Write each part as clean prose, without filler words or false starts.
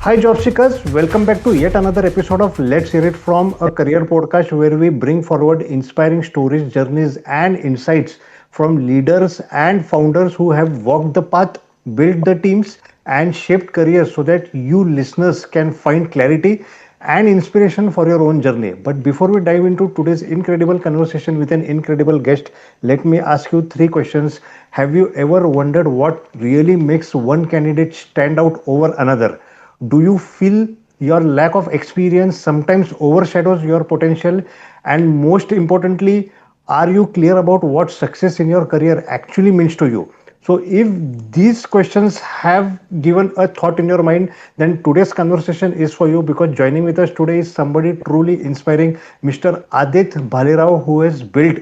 Hi, job seekers. Welcome back to yet another episode of Let's Hear It From a Career Podcast, where we bring forward inspiring stories, journeys, and insights from leaders and founders who have walked the path, built the teams, and shaped careers so that you listeners can find clarity and inspiration for your own journey. But before we dive into today's incredible conversation with an incredible guest, let me ask you three questions. Have you ever wondered what really makes one candidate stand out over another? Do you feel your lack of experience sometimes overshadows your potential? And most importantly, are you clear about what success in your career actually means to you? So, if these questions have given a thought in your mind, then today's conversation is for you because joining with us today is somebody truly inspiring, Mr. Aadit Bhalerao, who has built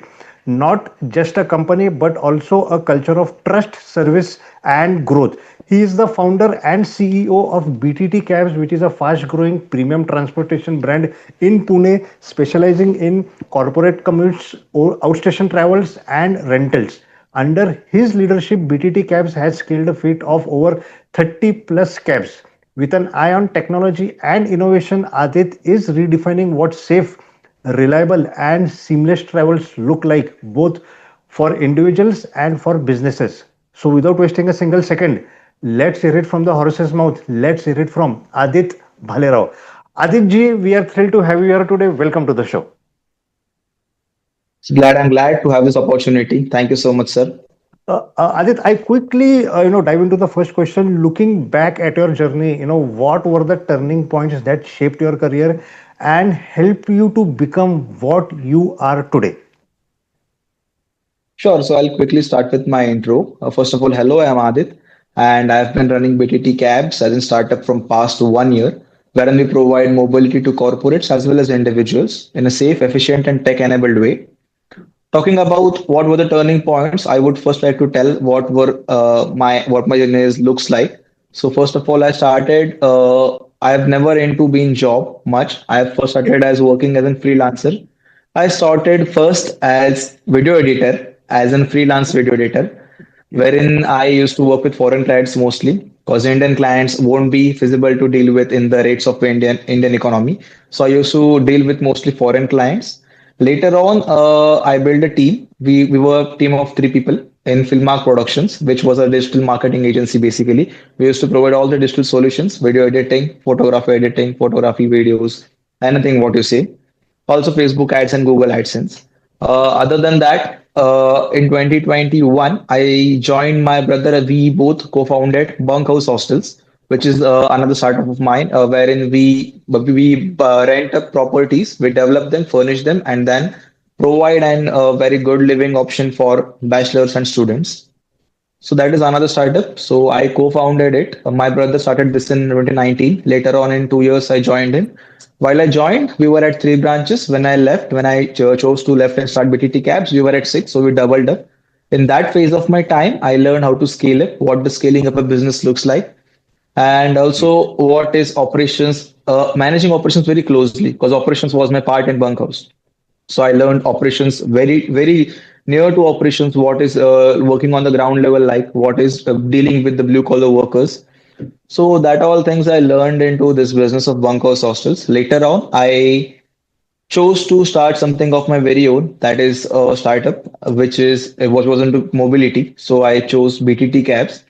not just a company but also a culture of trust, service, and growth. He is the founder and CEO of BTT Cabs, which is a fast growing premium transportation brand in Pune, specializing in corporate commutes, outstation travels, and rentals. Under his leadership, BTT Cabs has scaled a fleet of over 30 plus cabs. With an eye on technology and innovation, Adit is redefining what safe, reliable, and seamless travels look like both for individuals and for businesses. So, without wasting a single second, let's hear it from the horse's mouth. Let's hear it from Adit Bhalerao. Adit ji, we are thrilled to have you here today. Welcome to the show. I'm glad to have this opportunity. Thank you so much, sir. Adit, I quickly dive into the first question. Looking back at your journey, what were the turning points that shaped your career and helped you to become what you are today? Sure. So I'll quickly start with my intro. First of all, hello, I'm Adit, and I've been running BTT Cabs as a startup from past 1 year, wherein we provide mobility to corporates as well as individuals in a safe, efficient, and tech-enabled way. Talking about what were the turning points, I would first like to tell what my journey looks like. So first of all, I started. I've never into being job much. I first started as working as a freelancer. I started first as video editor, as a freelance video editor, wherein I used to work with foreign clients mostly, because Indian clients won't be feasible to deal with in the rates of Indian economy. So I used to deal with mostly foreign clients. Later on, I built a team. We were a team of three people in Filmark Productions, which was a digital marketing agency basically. We used to provide all the digital solutions, video editing, photography, videos, anything what you say. Also Facebook ads and Google AdSense. Other than that, in 2021, I joined my brother. We both co-founded Bunkhouse Hostels, which is another startup of mine, wherein we rent up properties, we develop them, furnish them, and then provide an very good living option for bachelors and students. So that is another startup. So I co-founded it. My brother started this in 2019. Later on, in 2 years, I joined him. While I joined, we were at three branches. When I left, when I chose to left and start BTT Cabs, we were at six. So we doubled up. In that phase of my time, I learned how to scale it, what the scaling up a business looks like, and also what is operations, managing operations very closely, because operations was my part in Bunkhouse. So I learned operations very near to operations, what is working on the ground level, like what is dealing with the blue collar workers. So that all things I learned into this business of bunkhouse hostels. Later on, I chose to start something of my very own, that is a startup which is what was into mobility. So I chose BTT Cabs.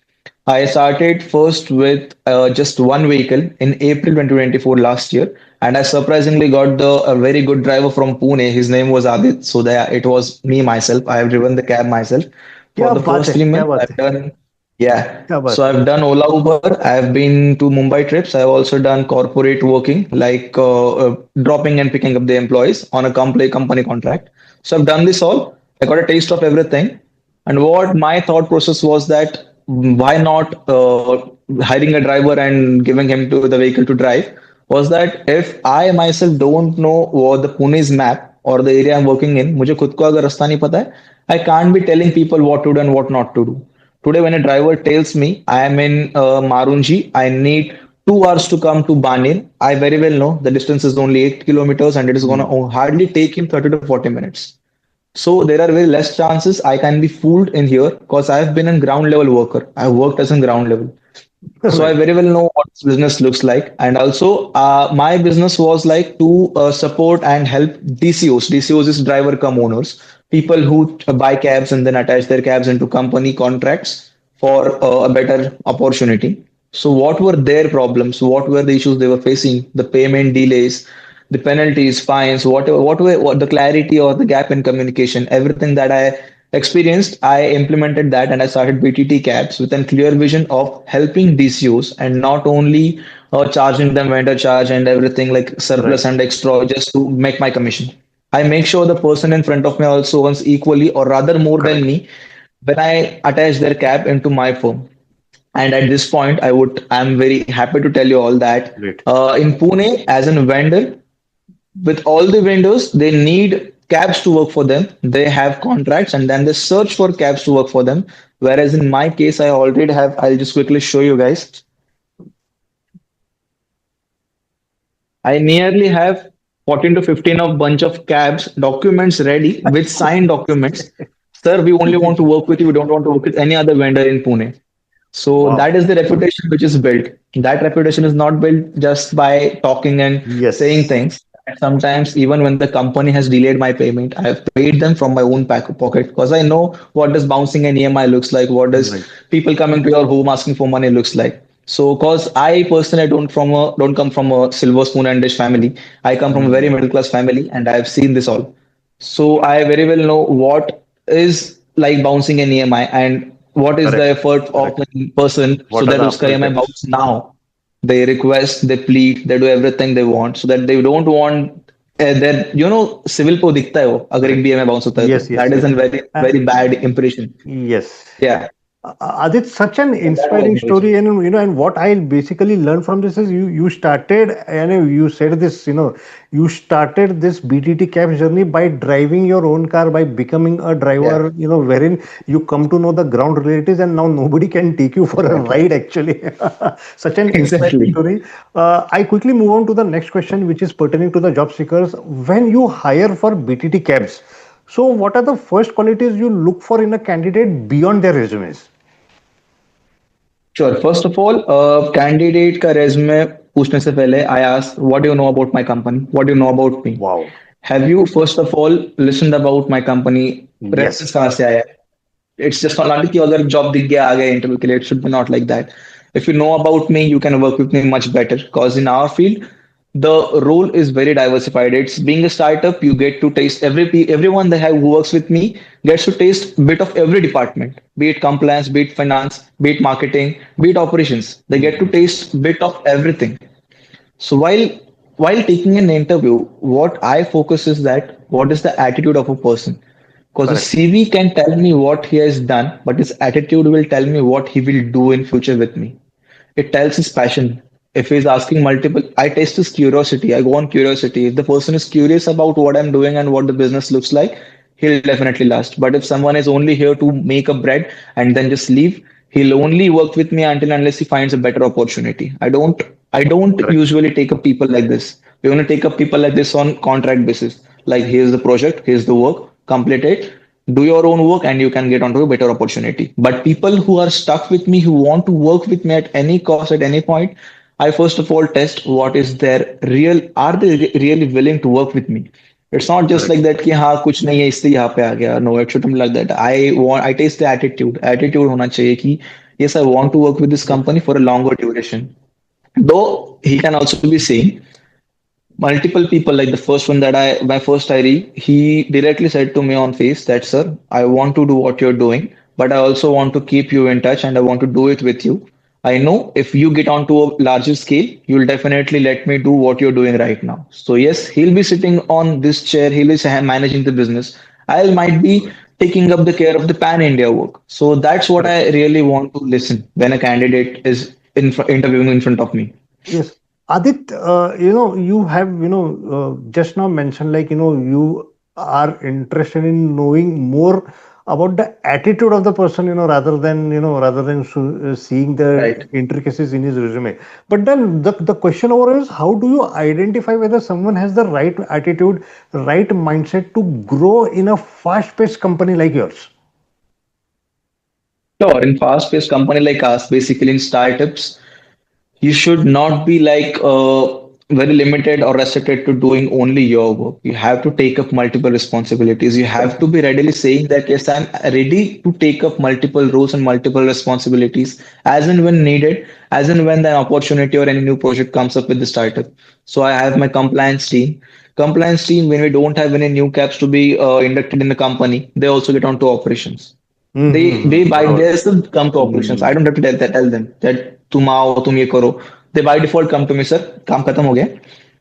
I started first with just one vehicle in April 2024 last year, and I surprisingly got the a very good driver from Pune. His name was Adit, so that it was me myself. I have driven the cab myself for क्या the बात first है, three क्या months. बात I've है, done, yeah. क्या So बात है. I've done Ola Uber. I've been to Mumbai trips. I've also done corporate working, like dropping and picking up the employees on a company contract. So I've done this all. I got a taste of everything. And what my thought process was that why not hiring a driver and giving him to the vehicle to drive, was that if I myself don't know what the Pune's map or the area I'm working in, मुझे खुद को अगर रास्ता नहीं पता है, I can't be telling people what to do and what not to do. Today, when a driver tells me I am in Marunji, I need 2 hours to come to Banil, I very well know the distance is only 8 kilometers and it is going to hardly take him 30 to 40 minutes. So there are very less chances I can be fooled in here because I've been a ground level worker. I've worked as a ground level. So I Right. very well know what this business looks like. And also, my business was like to support and help DCOs. DCOs is driver cum owners, people who buy cabs and then attach their cabs into company contracts for a better opportunity. So what were their problems? What were the issues they were facing? The payment delays, the penalties, fines, whatever, what the clarity or the gap in communication, everything that I experienced, I implemented that and I started BTT Cabs with a clear vision of helping DCOs and not only charging them vendor charge and everything like surplus Right. and extra just to make my commission. I make sure the person in front of me also earns equally or rather more than Correct. me when I attach their cab into my firm. And at this point, I'm very happy to tell you all that Great. in Pune, as a vendor, with all the vendors, they need cabs to work for them. They have contracts and then they search for cabs to work for them. Whereas in my case, I already have, I'll just quickly show you guys. I nearly have 14 to 15 of bunch of cabs documents ready with signed documents. Sir, we only want to work with you. We don't want to work with any other vendor in Pune. So that Wow. is the reputation which is built. That reputation is not built just by talking and saying Yes. things. And sometimes, even when the company has delayed my payment, I have paid them from my own pocket because I know what does bouncing an EMI looks like, what does Right. people coming to your home asking for money looks like. So, because I personally don't come from a silver spoon and dish family, I come from a very Mm. middle class family, and I have seen this all. So I very well know what is like bouncing an EMI and what is the Correct. effort of Correct. a person so What are that the uska approval EMI steps? bounce now. They request, they plead, they do everything they want so that they don't want their civil को दिखता है वो अगर एक Correct. भी EMI bounce होता है तो Yes, yes, that is yes. a very Uh, very bad impression. yes. Yeah, Adit, such an and that was inspiring the issue. story, and and what I basically learned from this is you started, and you said this, you started this BTT cab journey by driving your own car, by becoming a Yeah, driver, wherein you come to know the ground realities, and now nobody can take you for a exactly, ride. Actually, such an inspiring exactly. story. I quickly move on to the next question, which is pertaining to the job seekers. When you hire for BTT cabs, so what are the first qualities you look for in a candidate beyond their resumes? Sure. First of all, candidate का resume पूछने से पहले I ask, what do you know about my company? What do you know about me? Wow. Have you first of all listened about my company? Reference Yes. कहाँ से आया है? It's just not कि अगर job दिख गया आ गया interview के लिए. It should be not like that. If you know about me, you can work with me much better. Because in our field, the role is very diversified. It's being a startup, you get to taste everyone that who works with me gets to taste bit of every department, be it compliance, be it finance, be it marketing, be it operations. They get to Mhm. taste bit of everything. So while taking an interview, what I focus is that what is the attitude of a person? Because a Correct. CV can tell me what he has done, but his attitude will tell me what he will do in future with me. It tells his passion. If he's asking multiple, I test his curiosity. I go on curiosity. If the person is curious about what I'm doing and what the business looks like, he'll definitely last. But if someone is only here to make a bread and then just leave, he'll only work with me until unless he finds a better opportunity. I don't Correct. usually take up people like this. We only take up people like this on contract basis. Like here's the project, here's the work, complete it, do your own work and you can get onto a better opportunity. But people who are stuck with me, who want to work with me at any cost, at any point, I first of all test what is their real, are they really willing to work with me? It's not just Correct. like that कि हाँ कुछ नहीं है इसलिए यहाँ पे आ गया. No, it shouldn't be like that. I taste the attitude होना चाहिए कि yes, I want to work with this Yes. company for a longer duration. Though he can also be saying multiple people, like the first one that my first IRE, he directly said to me on face that, sir, I want to do what you're doing, but I also want to keep you in touch and I want to do it with you. I know if you get onto a larger scale, you'll definitely let me do what you're doing right now. So yes, he'll be sitting on this chair, he'll be managing the business. I might be taking up the care of the pan India work. So that's what I Correct. really want to listen when a candidate is interviewing in front of me. Yes. Adit, you have, just now mentioned, like, you are interested in knowing more about the attitude of the person, rather than seeing the Right. intricacies in his resume. But then the question over is, how do you identify whether someone has the right attitude, right mindset to grow in a fast-paced company like yours? Sure, in fast-paced company like us, basically in startups, you should not be like very limited or restricted to doing only your work. You have to take up multiple responsibilities. You have to be readily saying that yes, I'm ready to take up multiple roles and multiple responsibilities as and when needed, as and when the opportunity or any new project comes up with the startup. So I have my compliance team. Compliance team, when we don't have any new caps to be inducted in the company, they also get onto operations. They by बरोबर. they still come to operations. Hmm. I don't have to tell them that तुम आओ तुम ये करो. They by default come to me, sir. काम खत्म हो गया.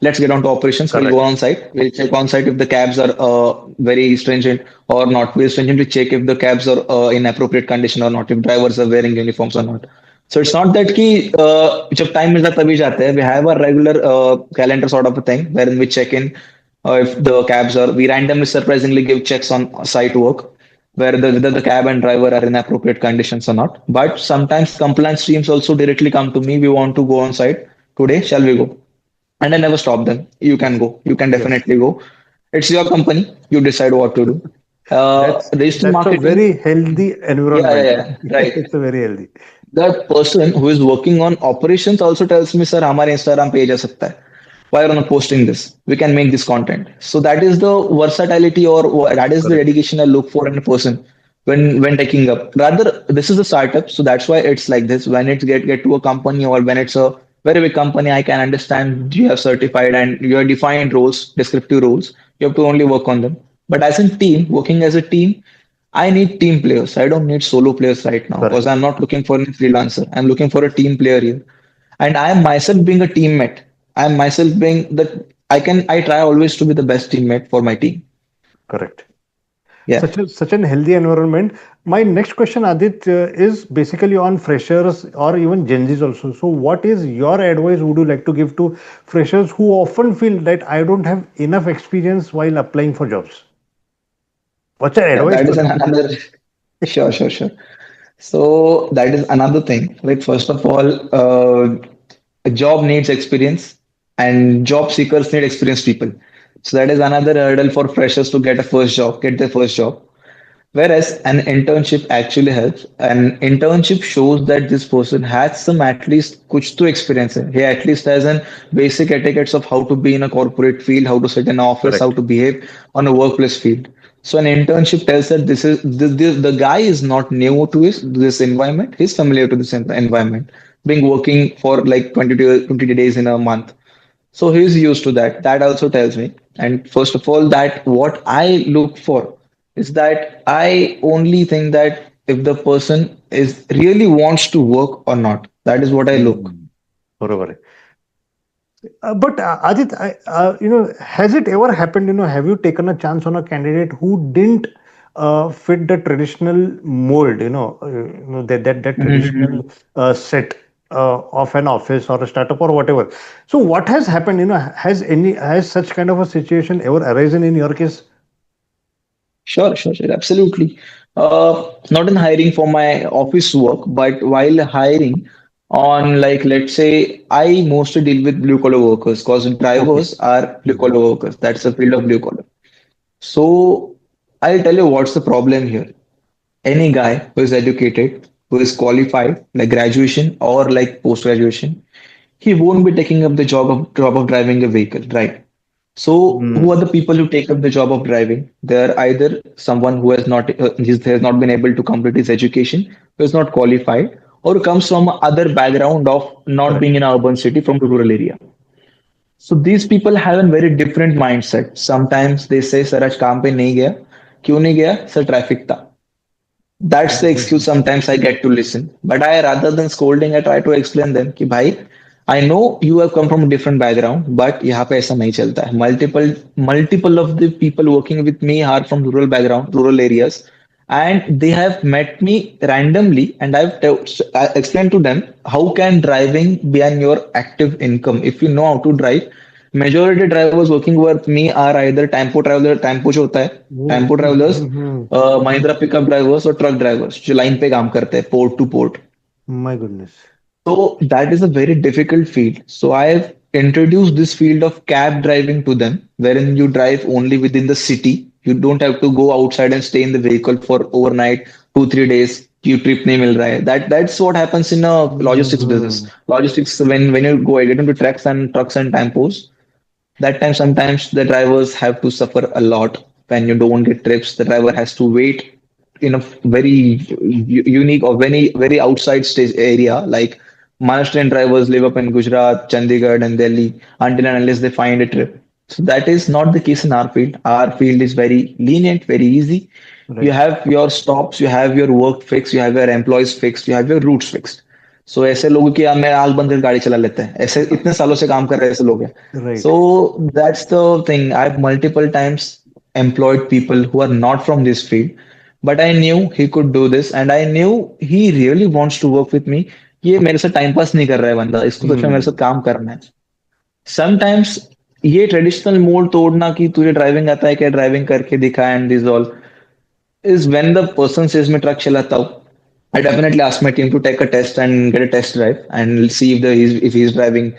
Let's get on to operations. We'll go Correct. on site. We'll check on site if the cabs are very stringent or not. We'll stringently check if the cabs are in appropriate condition or not. If drivers are wearing uniforms or not. So it's not that कि जब time मिलता है तभी जाते हैं. We have a regular calendar sort of a thing wherein we check in if the cabs are. We randomly surprisingly give checks on site work whether the cab and driver are in appropriate conditions or not. But sometimes compliance teams also directly come to me. We want to go on site today. Shall we go? And I never stop them. You can go. You can Yes. definitely go. It's your company. You decide what to do. Digital That's a marketing. very healthy Yeah, yeah, environment. yeah. Right. It's a very healthy. The person who is working on operations also tells me, sir, हमारे Instagram पे जा सकता है. Why are you not posting this? We can make this content. So that is the versatility or that is the Correct. dedication I look for in a person when taking up. Rather, this is a startup, so that's why it's like this. When it get to a company or when it's a very big company, I can understand you have certified and you have defined roles, descriptive roles. You have to only work on them. But as a team, working as a team, I need team players. I don't need solo players right now because Correct. I'm not looking for a freelancer. I'm looking for a team player here. And I am myself being a teammate. I am myself being that I try always to be the best teammate for my team. Correct. Yeah. Such an healthy environment. My next question, Adit, is basically on freshers or even Gen Zs also. So, what is your advice would you like to give to freshers who often feel that I don't have enough experience while applying for jobs? What's your Yeah, advice that to is them? another sure, sure, sure. So that is another thing. Like first of all, a job needs experience and job seekers need experienced people. So that is another hurdle for freshers to get a first job, get their first job. Whereas an internship actually helps. An internship shows that this person has some at least kuch to experience. Hai. He at least has an basic etiquettes of how to be in a corporate field, how to sit in an office, how Correct. to behave on a workplace field. So an internship tells that the guy is not new to this environment. He's familiar to this environment, being working for like 20 days in a month. So he's used to that. That also tells me. And first of all, that what I look for is that I only think that if the person is really wants to work or not. That is what I look. Hmm. बरोबर आहे. But Adit, has it ever happened? Have you taken a chance on a candidate who didn't fit the traditional mold? That Mhm. traditional set of an office or a startup or whatever. So what has happened? Has such kind of a situation ever arisen in your case? Sure, sure, sure, absolutely. Not in hiring for my office work, but while hiring on like let's say I mostly deal with blue collar workers because Okay. drivers are blue Mhm. collar workers. That's the field of blue collar. So I'll tell you what's the problem here. Any guy who is educated, who is qualified, like graduation or like post graduation, he won't be taking up the job of driving a vehicle, right? So who are Hmm. the people who take up the job of driving? They are either someone who has not been able to complete his education, who is not qualified, or comes from other background of not being Correct. in an urban city from the rural area. So these people have a very different mindset. Sometimes they say, "Sir, आज काम पे नहीं गया, क्यों नहीं गया? Sir, traffic था." That's the excuse Mhm. sometimes I get to listen. But I, rather than scolding, I try to explain them कि भाई, I know you have come from a different background, but यहाँ पे ऐसा नहीं चलता है. Multiple of the people working with me are from rural background, rural areas, and they have met me randomly, and I explained to them how can driving be on your active income if you know how to drive. Majority drivers working with me are either tempo जो होता है tempo travellers Mhm. Mahindra pickup drivers और truck drivers जो line पे काम करते हैं port two port. My goodness. So that is a very difficult field. So I have introduced this field of cab driving to them, wherein you drive only within the city. You don't have to go outside and stay in the vehicle for overnight, 2, 3 days. कि trip नहीं मिल रहा है. That's what happens in a logistics business. Mm-hmm. Logistics, when you go get into trucks and tempos, that time sometimes the drivers have to suffer a lot. When you don't get trips, the driver has to wait in a very unique or very outside stage area. Like Maharashtrian drivers live up in Gujarat, Chandigarh, and Delhi until and unless they find a trip. So that is not the case in our field. Our field is very lenient, very easy. You Right. have your stops, you have your work fixed, you have your employees fixed, you have your routes fixed. सो ऐसे लोगों की मैं आग बंद करके गाड़ी चला लेते हैं, ऐसे इतने सालों से काम कर रहे हैं ऐसे लोग हैं. Right. So that's the thing. I've multiple times employed people who are not from this field, but I knew he could do this, and I knew he really wants to work with me. ये मेरे साथ time pass नहीं कर रहा है बंदा, इसको सच में मेरे Hmm. साथ काम करना है. समटाइम्स ये ट्रेडिशनल मोड तोड़ना कि तुझे ड्राइविंग आता है क्या, ड्राइविंग करके दिखा and this all, is when the person says मैं ट्रक चलाता हूँ. I definitely ask my team to take a test and get a test drive and see if he's driving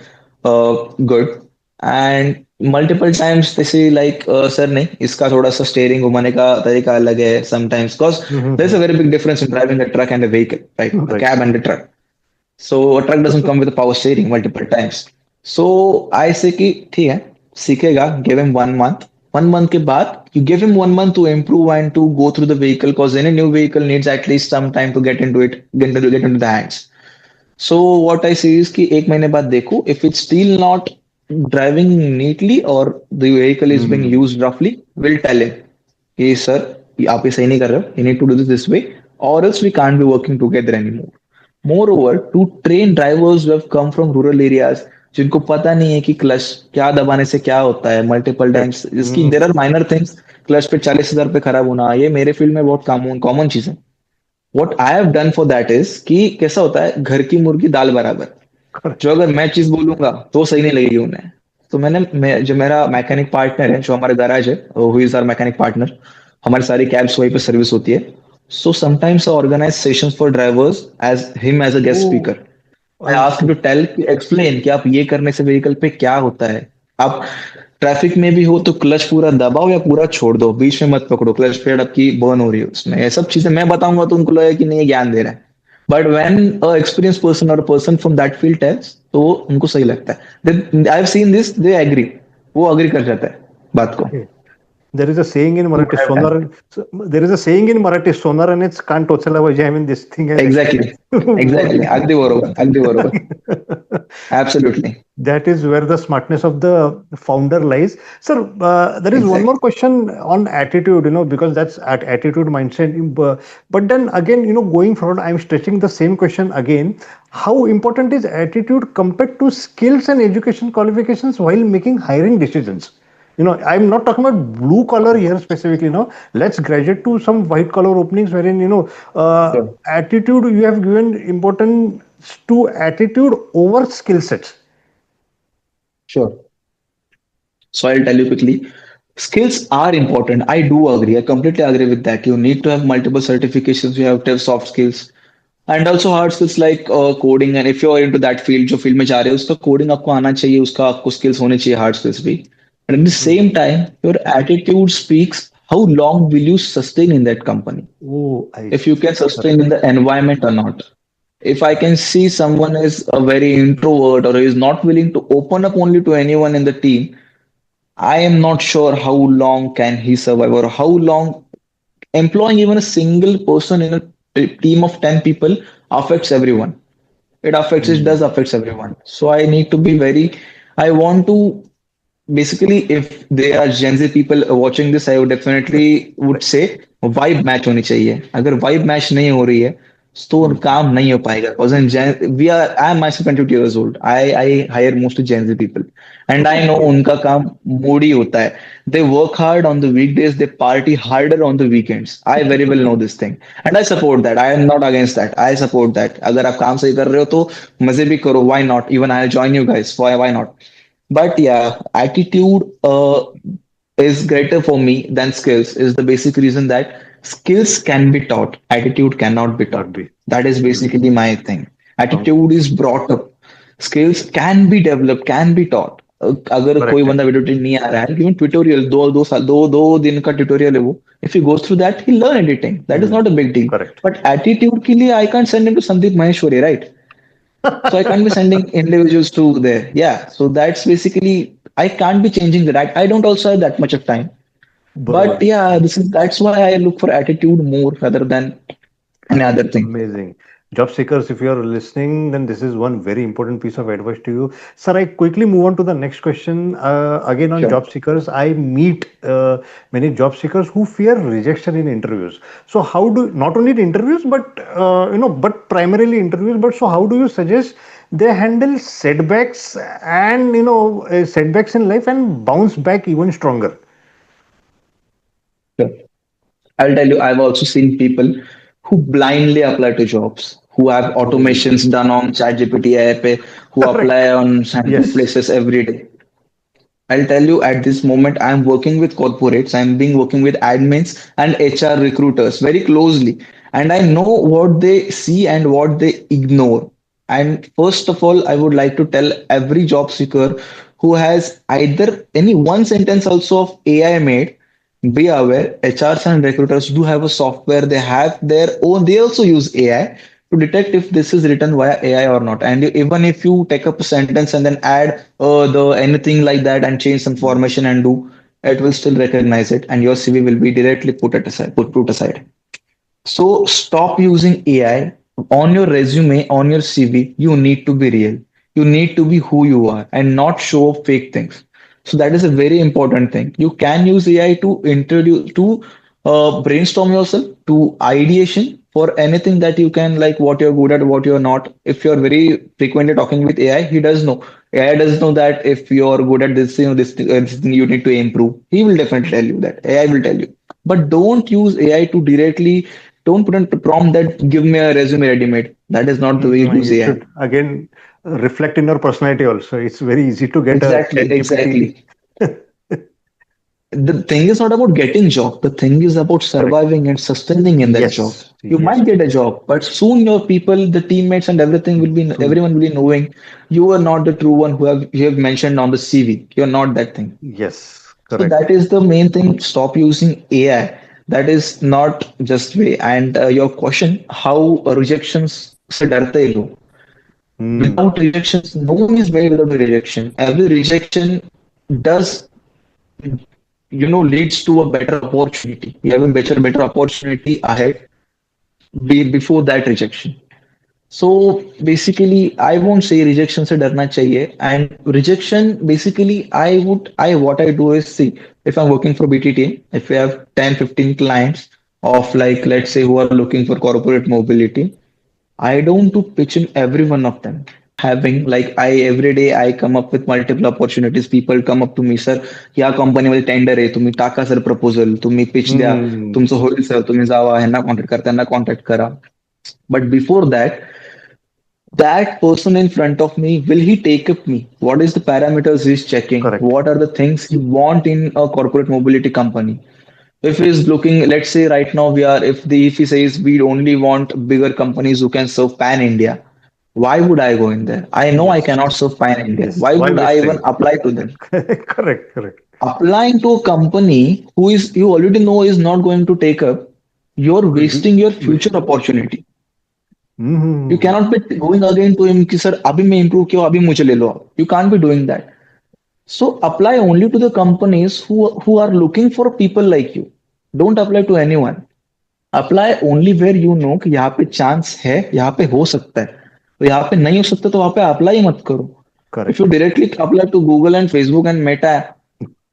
good. And multiple times they say like sir नहीं, इसका थोड़ा सा steering घुमाने का तरीका अलग है sometimes, because there's a Mm-hmm. very big difference in driving a truck and a vehicle, right? A Right. cab and a truck. So a truck doesn't come with a power steering multiple times. So I say कि ठीक है, सीखेगा. Give him 1 month. 1 month के बाद you give him 1 month to improve and to go through the vehicle, because any new vehicle needs at least some time to get into it, get into the hands. So what I see is कि 1 महीने बाद देखो, if it's still not driving neatly or the vehicle is being Mm. used roughly, we'll tell him, hey sir, आप ये सही नहीं कर रहे हो, you need to do this way, or else we can't be working together anymore. Moreover, to train drivers who have come from rural areas, जिनको पता नहीं है कि क्लच क्या दबाने से क्या होता है मल्टीपल Correct. टाइम्स, इसकी Mm. There are minor things. Clutch पे 40,000 पे खराब होना, ये मेरे फील्ड में बहुत कॉमन कॉमन चीज है. What I have done for that is कि कैसा होता है, घर की मुर्गी दाल बराबर. Correct. जो अगर मैं चीज बोलूंगा तो सही नहीं लगेगी उन्हें. तो जो मेरा मैकेनिक पार्टनर है, जो हमारे गैराज है, who is our mechanic partner, हमारी सारी कैब्स वहीं पे सर्विस होती है. So sometimes I organise sessions for drivers as him as a guest Oh, speaker. I ask to understood. Tell, explain कि आप ये करने से व्हीकल पे क्या होता है. आप ट्रैफिक में भी हो तो क्लच पूरा दबाओ या पूरा छोड़ दो, बीच में मत पकड़ो, क्लच पेड आपकी बर्न हो रही है उसमें. ये सब चीजें मैं बताऊंगा तो उनको लगेगा कि नहीं, ये ज्ञान दे रहा है. But when a experience person और person from that field tells, तो उनको सही लगता है. I have seen this, they agree, वो अग्री कर जाता है बात को. Okay. There is a saying in So what Marathi, I have sonar. done. There is a saying in Marathi, sonar and its can't tochela pahiye. I mean, this thing has Exactly. actually Exactly. worked. अगदी बरोबर, अगदी बरोबर. Absolutely. That is where the smartness of the founder lies. Sir, there is one more Exactly. question on attitude, because that's at attitude mindset. But then again, going forward, I'm stretching the same question again. How important is attitude compared to skills and education qualifications while making hiring decisions? I'm not talking about blue collar here specifically. Let's graduate to some white collar openings wherein, Sure. attitude, you have given importance to attitude over skill sets. Sure. So I'll tell you quickly. Skills are important. I do agree. I completely agree with that. You need to have multiple certifications. You have to have soft skills and also hard skills like coding. And if you're into that field, जो field में जा रहे हो, उसका coding आपको आना चाहिए, उसका आपको skills होने चाहिए, hard skills भी. But at the same Hmm. time, your attitude speaks how long will you sustain in that company. Oh, I If you see. can sustain Correct. in the environment or not. If I can see someone is a very introvert or is not willing to open up only to anyone in the team, I am not sure how long can he survive or how long employing even a single person in a team of 10 people affects everyone. It Hmm. does affects everyone. So I need to be very, I want to basically, if there are Gen Z people watching this, I would definitely would say vibe match होनी चाहिए. अगर vibe match नहीं हो रही है तो Hmm. काम नहीं हो पाएगा. Because I am myself 22 years old. I hire mostly Gen Z people, and I know Okay. उनका काम moody होता है. They work hard on the weekdays, they party harder on the weekends. I very well know this thing, and I support that. I am not against that. I support that. अगर आप काम सही कर रहे हो तो मजे भी करो. Why not? Even I'll join you guys. Why not? But yeah, attitude is greater for me than skills is the basic reason that skills can be taught, attitude cannot be taught. Not be. That is Hmm. basically my thing. Sounds Attitude is brought up. Skills can be developed, can be taught. अगर कोई Correct. बंदा video editing नहीं आ रहा है, given tutorial, दो दिन का tutorial है वो, if he goes through that he learn editing, that is Hmm. Not a big deal. Correct. But attitude के लिए I can't send him to Sandeep Maheshwari, right? So I can't be sending individuals to there. Yeah, so that's basically, I can't be changing that. I don't also have that much of time. But बरोबर. yeah, that's why I look for attitude more rather than any other thing. Amazing. Job seekers, if you are listening, then this is one very important piece of advice to you. Sir, I quickly move on to the next question. Again, on Sure. job seekers, I meet many job seekers who fear rejection in interviews. So, how do not only in interviews, but but primarily interviews. But so, how do you suggest they handle setbacks and setbacks in life and bounce back even stronger? Sure. I'll tell you, I've also seen people who blindly apply to jobs, who have Oh, automations done on ChatGPT app, who correct. apply on hundred Yes. places every day. I'll tell you at this moment, I'm working with corporates, I'm being working with admins and HR recruiters very closely. And I know what they see and what they ignore. And first of all, I would like to tell every job seeker who has either any one sentence also of AI made, be aware, HRs and recruiters do have a software, they have their own, they also use AI to detect if this is written via AI or not. And even if you take up a sentence and then add the anything like that and change some formation and do, it will still recognize it, and your CV will be directly put aside. So stop using AI on your resume, on your CV. You need to be real. You need to be who you are and not show fake things. So that is a very important thing. You can use AI to introduce to brainstorm yourself, to ideation for anything that you can, like what you're good at, what you're not. If you're very frequently talking with AI, he does know. AI does know that if you're good at this, this thing you need to improve. He will definitely tell you that. AI will tell you. But don't use AI to directly, don't put in a prompt that give me a resume ready made. That is not the way you use You AI. should again reflect in your personality also. It's very easy to get a Exactly, chat GPT. exactly. The thing is not about getting job. The thing is about Correct. surviving and sustaining in that job. Yes. You Yes. might get a job, but soon your people, the teammates, and everything will be, True. everyone will be knowing you are not the true one who have you have mentioned on the CV. You're not that thing. Yes. So Correct. that is the main thing. Stop using AI. That is not just way. And your question, how rejections se डरते हैं लोग. Hmm. Without rejections, no one is very without a rejection. Every rejection does, leads to a better opportunity. You have a better opportunity ahead before that rejection. So basically, I won't say rejection से डरना चाहिए. And rejection, basically, what I do is, see, if I'm working for BTT, if we have 10, 15 clients of, like, let's say, who are looking for corporate mobility, I don't do pitch in every one of them. Having, like, I every day I come up with multiple opportunities. People come up to me, sir, या कंपनीमध्ये tender आहे, तुम्ही टाका sir proposal, तुम्ही pitch द्या, Hmm. तुमचं होईल sir, तुम्ही जावा, ह्यांना कॉन्टॅक्ट करा, त्यांना कॉन्टॅक्ट करा. But before that, that person in front of me, will he take up me? What is the parameters he's checking? Correct. What are the things he want in a corporate mobility company? If he's looking, let's say right now we are, if he says we only want bigger companies who can serve pan India, why would I go in there? I know I Yes. cannot serve pan India. Yes. Why Why would I even wasting? apply to them? Correct. Correct. Applying to a company who is you already know is not going to take up, you're wasting your future opportunity. You Hmm. cannot be going again to him कि sir अभी मैं improve किया अभी मुझे ले लो आप. You can't be doing that. So apply only to the companies who are looking for people like you. Don't apply to anyone. Apply only where you know कि यहाँ पे chance है, यहाँ पे हो सकता है. तो यहाँ पे नहीं हो सकता तो वहाँ पे apply ही मत करो. If you Correct. directly apply to Google and Facebook and Meta,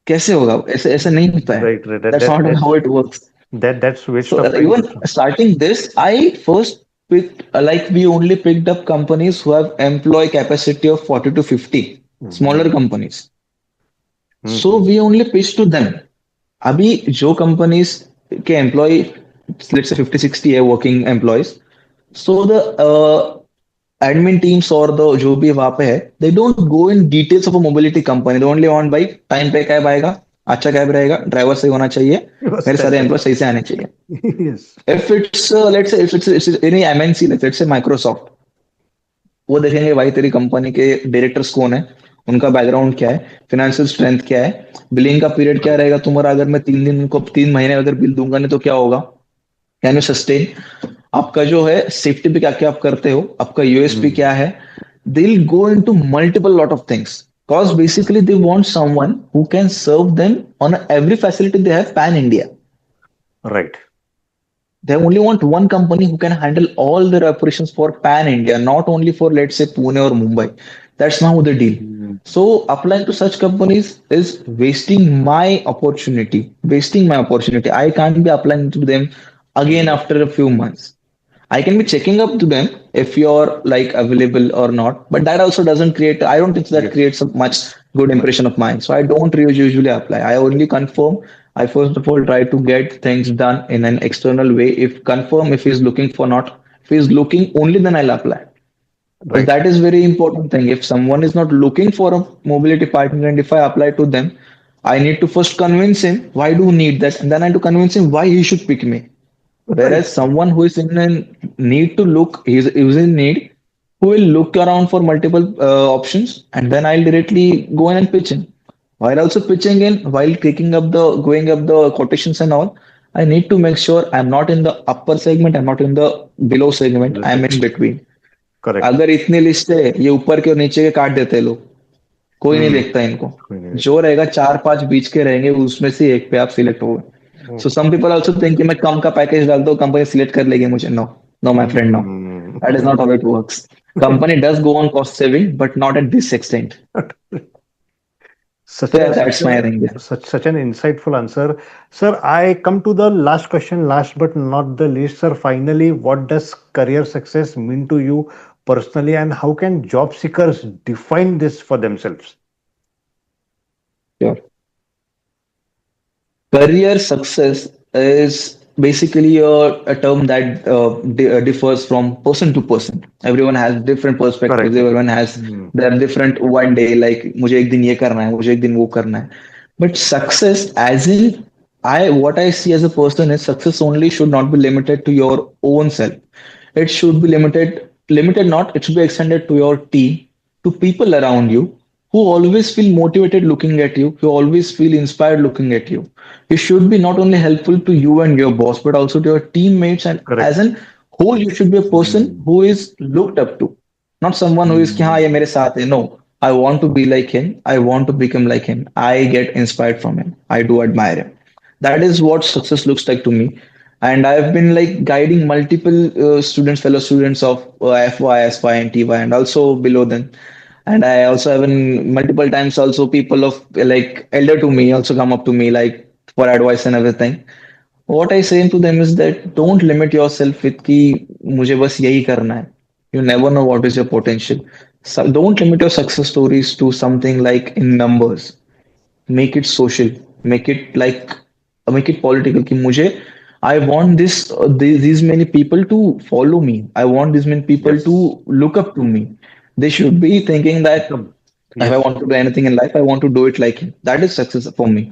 कैसे होगा? ऐसे ऐसे नहीं होता है. Right. Right. That's not how it works. That's waste So of time even also. starting this, I first picked, like, we only picked up companies who have employee capacity of 40 to 50, smaller Hmm. companies. So Hmm. we only pitch to them. अभी जो companies के employee, let's say 50, 60 है working employees. So the admin teams or the जो भी वहाँ पे है, they don't go in details of a mobility company. They only want, भाई टाइम पे कैब आएगा, अच्छा कैब रहेगा, ड्राइवर सही होना चाहिए, Yes. मेरे सारे That's एम्प्लॉय it. सही से आने चाहिए. Yes. If it's let's say if it's any MNC, let's say Microsoft, वो देखेंगे भाई तेरी कंपनी के डायरेक्टर्स कौन है, उनका बैकग्राउंड क्या है, फाइनेंशियल स्ट्रेंथ क्या है, बिलिंग का पीरियड क्या Correct. रहेगा तुम्हारा, अगर मैं 3 दिन उनको 3 महीने अगर बिल दूंगा नहीं तो क्या होगा, कैन यू सस्टेन, आपका जो है सेफ्टी पे क्या क्या आप करते हो, आपका यूएसपी Hmm. क्या है, they will go into multiple lot of things, cause basically they want someone who can serve them on every facility they have pan India. Right. They only want one company who can handle all their operations for pan India, not only for let's say Pune or Mumbai. That's not how they deal. Hmm. So applying to such companies is wasting my opportunity, wasting my opportunity. I can't be applying to them again Hmm. after a few months. I can be checking up to them if you're like available or not, but that also doesn't create. I don't think that Yes. creates a much good impression of mine. So I don't usually apply. I only confirm. I first of all try to get things done in an external way. If confirm if he's looking for not, if he's looking only, then I'll apply. Because Right. that is very important thing. If someone is not looking for a mobility partner and if I apply to them, I need to first convince him why do you need that, and then I need to convince him why he should pick me. Right. Whereas someone who is in a need to look, he's in need, who will look around for multiple options, and then I'll directly go in and pitch in. While also pitching in, while clicking up the going up the quotations and all, I need to make sure I'm not in the upper segment, I'm not in the below segment, The I'm in segment. between. Correct. अगर इतनी list है, ये ऊपर के और नीचे के काट देते हैं लोग, कोई नहीं Hmm. देखता इनको, कोई नहीं जो देखता. रहेगा 4-5 बीच के रहेंगे, उसमें से एक पे आप सिलेक्ट हो गए. सो सम पीपल आल्सो थिंक कि मैं कम का पैकेज डालता हूँ कंपनी सिलेक्ट कर लेगी मुझे. No, no my friend, no, Hmm. That is not how it works. Company does go on cost saving but not at this extent. Such So a yeah, such that's my a thing. Yeah. such an insightful answer, sir. I come to the last question, last but not the least, sir. Finally, what does career success mean to you personally, and how can job seekers define this for themselves? Sure. Career success is basically a term that differs from person to person. Everyone has different perspectives. Correct. Everyone has Hmm. their different one day. Like मुझे एक दिन ये करना है, मुझे एक दिन वो करना है. But success, as in what I see as a person is success only should not be limited to your own self. It should be limited not. It should be extended to your team, to people around you who always feel motivated looking at you, who always feel inspired looking at you. You should be not only helpful to you and your boss, but also to your teammates. And as Correct. an whole, you should be a person Hmm. who is looked up to, not someone who is कि हाँ ये Hmm. मेरे साथ है. No, I want to be like him. I want to become like him. I get inspired from him. I do admire him. That is what success looks like to me. And I've been like guiding multiple students, fellow students of FY, SY, and TY, and also below them. And I also have been multiple times also people of like elder to me also come up to me like for advice and everything. What I say to them is that don't limit yourself with कि मुझे बस यही करना है. You never know what is your potential. So don't limit your success stories to something like in numbers. Make it social, make it like make it political कि मुझे I want these many people to follow me. I want these many people to Yes. look up to me. They should be thinking Such that a if I yes. want to do anything in life, I want to do it like him. That is success for me.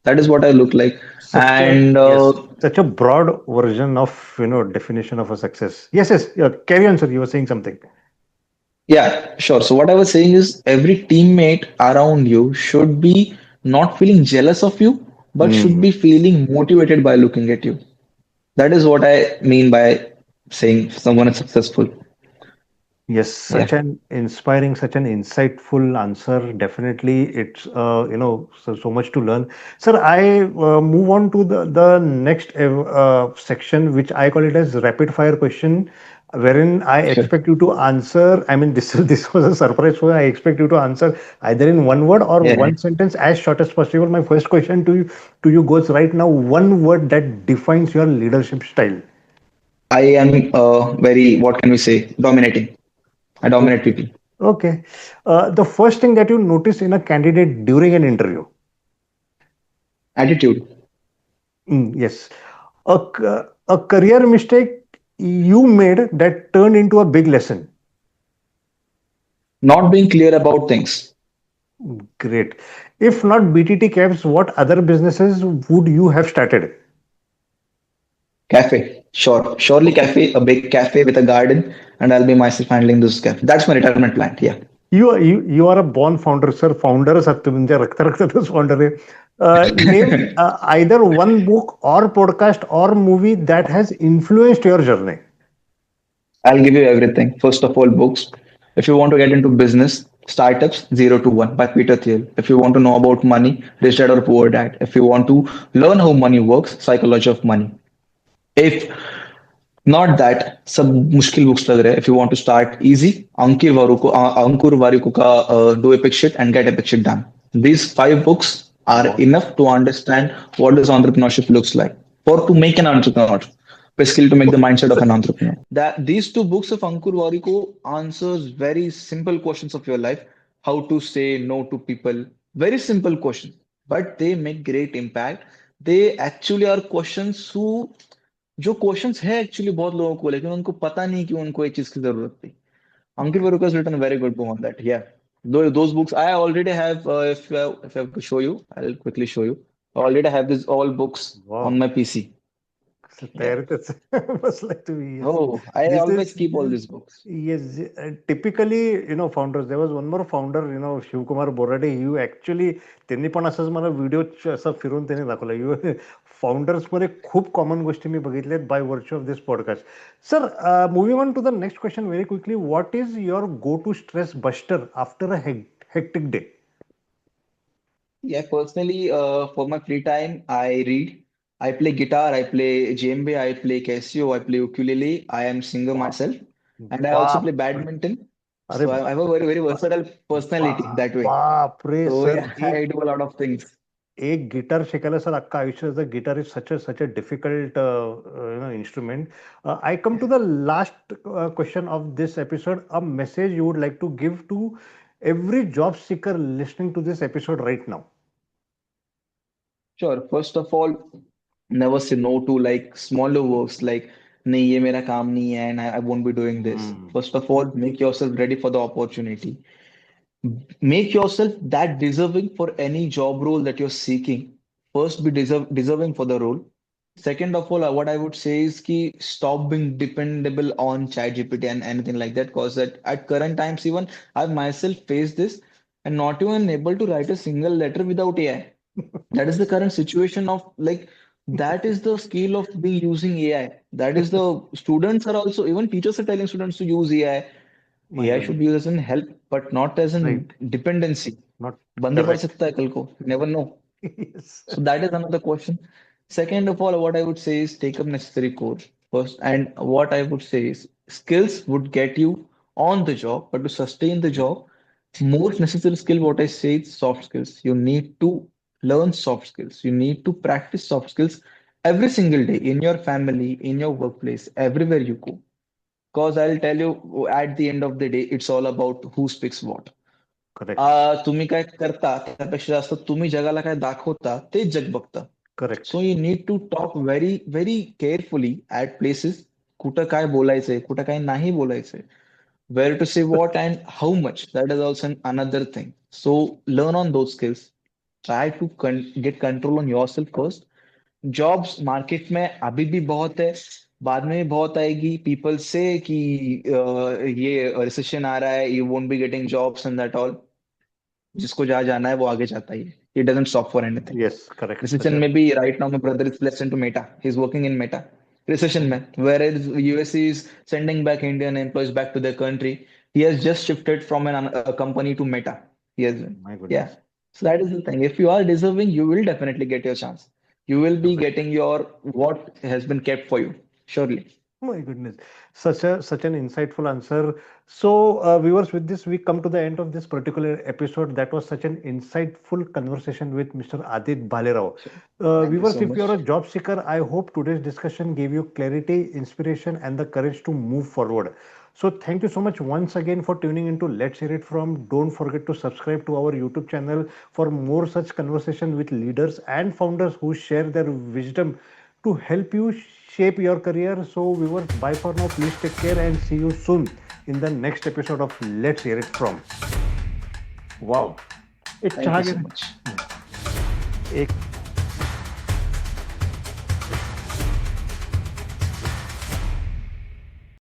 That is what I look like. Such a And yes. Such a broad version of definition of a success. Yes. Yes. Yeah. Carry on, sir. You were saying something. yeah, sure. So what I was saying is every teammate around you should be not feeling jealous of you, but should Hmm. be feeling motivated by looking at you. That is what I mean by saying someone is successful. Yes, Yeah, such an inspiring, such an insightful answer. Definitely, it's so much to learn. Sir, I move on to the next section, which I call it as rapid fire question, wherein I sure. expect you to answer. I mean, this this was a surprise for you. I expect you to answer either in one word or Yeah, one sentence, as short as possible. My first question to you goes right now. One word that defines your leadership style. I am very, what can we say, dominating. I dominate people. Okay. The first thing that you notice in a candidate during an interview. Attitude. Yes. A career mistake you made that turned into a big lesson. Not being clear about things. Great. If not BTT Cabs, what other businesses would you have started? Cafe. Sure. Surely Okay. cafe, a big cafe with a garden, and I'll be myself handling this cafe. That's my retirement plan. Yeah. You are a born founder, sir. Founders आहात तुम्ही म्हणजे रक्त रक्तातच founder आहे. Name either one book or podcast or movie that has influenced your journey. I'll give you everything. First of all, books. If you want to get into business, Startups 0 to 1 by Peter Thiel. If you want to know about money, Rich Dad or Poor Dad. If you want to learn how money works, Psychology of Money. If not that, सब मुश्किल books लग रहे हैं. If you want to start easy, अंकुर वारिको का Do Epic Shit and Get Epic Shit Done. These five books are Wow. enough to understand what does entrepreneurship looks like, or to make an entrepreneur, basically to make the mindset of an entrepreneur. That these two books of Ankur Wariko answers very simple questions of your life, how to say no to people, very simple questions, but they make great impact. They actually are questions who जो questions है actually बहुत लोगों को, लेकिन उनको पता नहीं कि उनको ये चीज की जरूरत थी. Ankit Varuk has written a very good book on that. Yeah, those books I already have. If I have to show you, I'll quickly show you. I already have these all books on Wow. my PC. Yeah. तयारीतच बसलाय तुम्ही. Yes. Oh, I This always is keep all these books. yes. Typically, founders. There was one more founder, Shivkumar Borade. You actually त्यांनी पण असंच मला video असं फिरून त्यांनी दाखवला. यू फाउंडर्स मध्ये खूप कॉमन गोष्टी मी बघितल्यात by virtue of this podcast. Sir, moving on to the next question very quickly. What is your go to stress buster after a hectic day? Yeah, personally, for my free time, I read. I play guitar, I play djembe, I play Casio, I play ukulele. I am singer बाप myself, and I also play बाप badminton. अरे So I have a very, very versatile personality that way. बाप रे So sir. yeah, I do a lot of things. एक guitar शिकायला sir अख्खा आयुष्याचं. Guitar is such a difficult instrument. I come to the last question of this episode. A message you would like to give to every job seeker listening to this episode right now. Sure. First of all, never say no to like smaller works like नहीं ये मेरा काम नहीं है and I won't be doing this. Hmm. First of all, make yourself ready for the opportunity. Make yourself that deserving for any job role that you're seeking. First, be deserving for the role. Second of all, what I would say is ki stop being dependable on ChatGPT and anything like that. Because that at current times, even I've myself faced this and not even able to write a single letter without AI. That is the current situation of like that is the scale of being using AI. That is the students are also even teachers are telling students to use AI. My AI should goodness. be used as in help, but not as in Right. dependency. Not बंद पड़ correct. सकता है कल को. Never know. Yes. So that is another question. Second of all, what I would say is take up necessary course first. And what I would say is skills would get you on the job, but to sustain the job, most necessary skill, what I say is soft skills. You need to learn soft skills. You need to practice soft skills every single day in your family, in your workplace, everywhere you go. Because I'll tell you, at the end of the day, it's all about who speaks what. Correct. तुम्ही काय करता त्यापेक्षा जास्त तुम्ही जगाला काय दाखवता तेच जग बघतं. Correct. So you need to talk very very carefully at places. कुठं काय बोलायचंय, कुठं काय नाही बोलायचंय, where to say what and how much. That is also another thing. So learn on those skills. Try to get control on yourself first. Jobs market में अभी भी बहुत है, बाद में भी बहुत आएगी. पीपल से कि ये रिसेशन आ रहा है, you won't be getting jobs and that all. जिसको जहाँ जाना है वो आगे जाता ही है. It doesn't stop for anything. Yes. Correct. Such Recession a में भी right now my brother is placed into Meta. He's working in Meta. Recession में, whereas US is sending back Indian employees back to their country. He has just shifted from a company to Meta. He has, my yeah. goodness. So that is the thing. If you are deserving, you will definitely get your chance. You will be Correct. getting your what has been kept for you, surely. My goodness, such an insightful answer. So, viewers, with this, we come to the end of this particular episode. That was such an insightful conversation with Mr. Adit Bhalerao. Sure. Thank you Viewers, so if you are much. a job seeker, I hope today's discussion gave you clarity, inspiration, and the courage to move forward. So, thank you so much once again for tuning into Let's Hear It From. Don't forget to subscribe to our YouTube channel for more such conversation with leaders and founders who share their wisdom to help you shape your career. So, viewers, bye for now. Please take care and see you soon in the next episode of Let's Hear It From. Wow. एक Thank चहा you so घे. much. एक